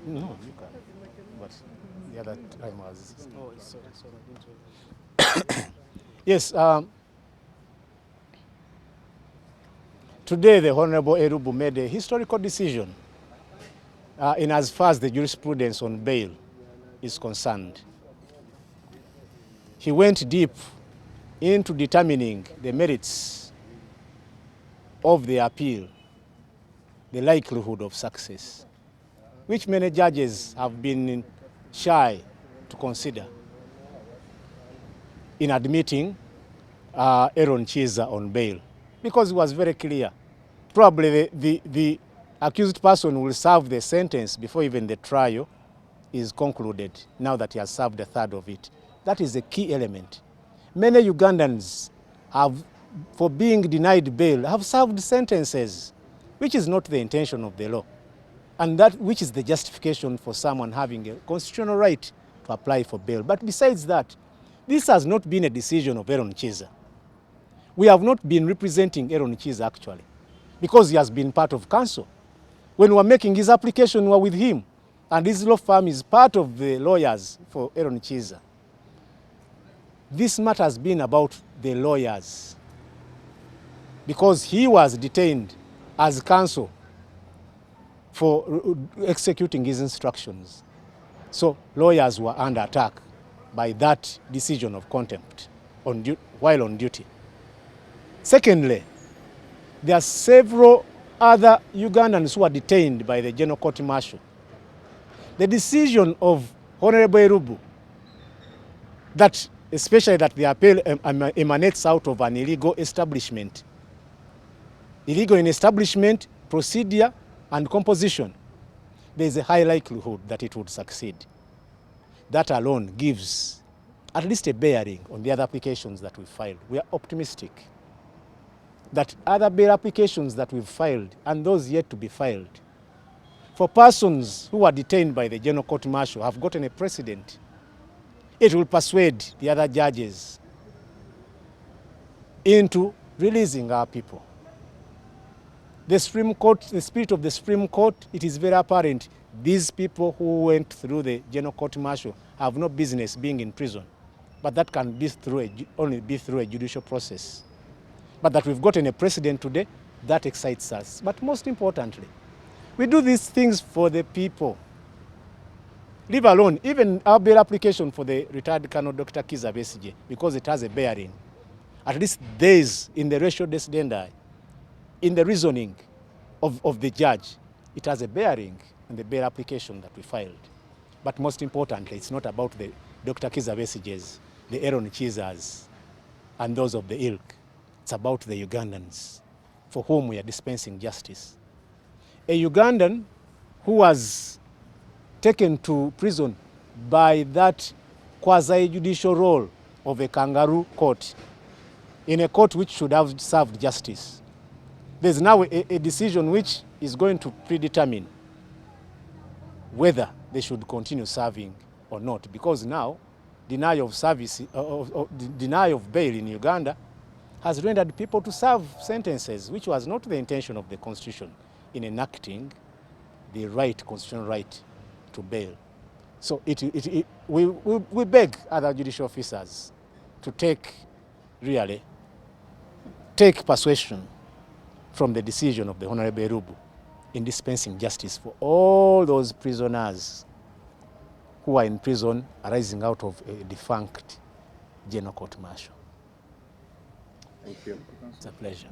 No, you can. But the other time was. Oh, sorry. Yes. Today, the Honorable Erubu made a historical decision in as far as the jurisprudence on bail is concerned. He went deep into determining the merits of the appeal, the likelihood of success, which many judges have been shy to consider in admitting ERON KIIZZA on bail, because it was very clear. Probably the accused person will serve the sentence before even the trial is concluded, now that he has served a third of it. That is a key element. Many Ugandans have, for being denied bail, have served sentences, which is not the intention of the law, and that which is the justification for someone having a constitutional right to apply for bail. But besides that, this has not been a decision of ERON KIIZZA. We have not been representing ERON KIIZZA actually, because he has been part of counsel. When we were making his application, we were with him, and his law firm is part of the lawyers for ERON KIIZZA. This matter has been about the lawyers, because he was detained as counsel for executing his instructions. So lawyers were under attack by that decision of contempt while on duty. Secondly, there are several other Ugandans who are detained by the General Court Martial. The decision of Honorable Erubu, that especially that the appeal emanates out of an illegal establishment, illegal in establishment, procedure, and composition, there is a high likelihood that it would succeed. That alone gives at least a bearing on the other applications that we filed. We are optimistic that other bail applications that we've filed and those yet to be filed, for persons who are detained by the General Court Martial, have gotten a precedent. It will persuade the other judges into releasing our people. The Supreme Court, the spirit of the Supreme Court, it is very apparent these people who went through the General Court Martial have no business being in prison, but that can be only be through a judicial process. But that we've gotten a precedent today, that excites us. But most importantly, we do these things for the people. Leave alone even our bail application for the retired Colonel Dr. KIZZA BESIGYE, because it has a bearing. At least there is in the ratio decidendi, in the reasoning of the judge, it has a bearing on the bail application that we filed. But most importantly, it's not about the Dr. KIZZA BESIGYEs, the ERON KIIZZAs, and those of the ilk. It's about the Ugandans for whom we are dispensing justice. A Ugandan who was taken to prison by that quasi-judicial role of a kangaroo court, in a court which should have served justice. There's now a decision which is going to predetermine whether they should continue serving or not, because now denial of service, denial of bail in Uganda has rendered people to serve sentences, which was not the intention of the Constitution in enacting the constitutional right to bail. So we beg other judicial officers to take persuasion from the decision of the Honorable Erubu in dispensing justice for all those prisoners who are in prison arising out of a defunct General Court Martial. Thank you. It's a pleasure.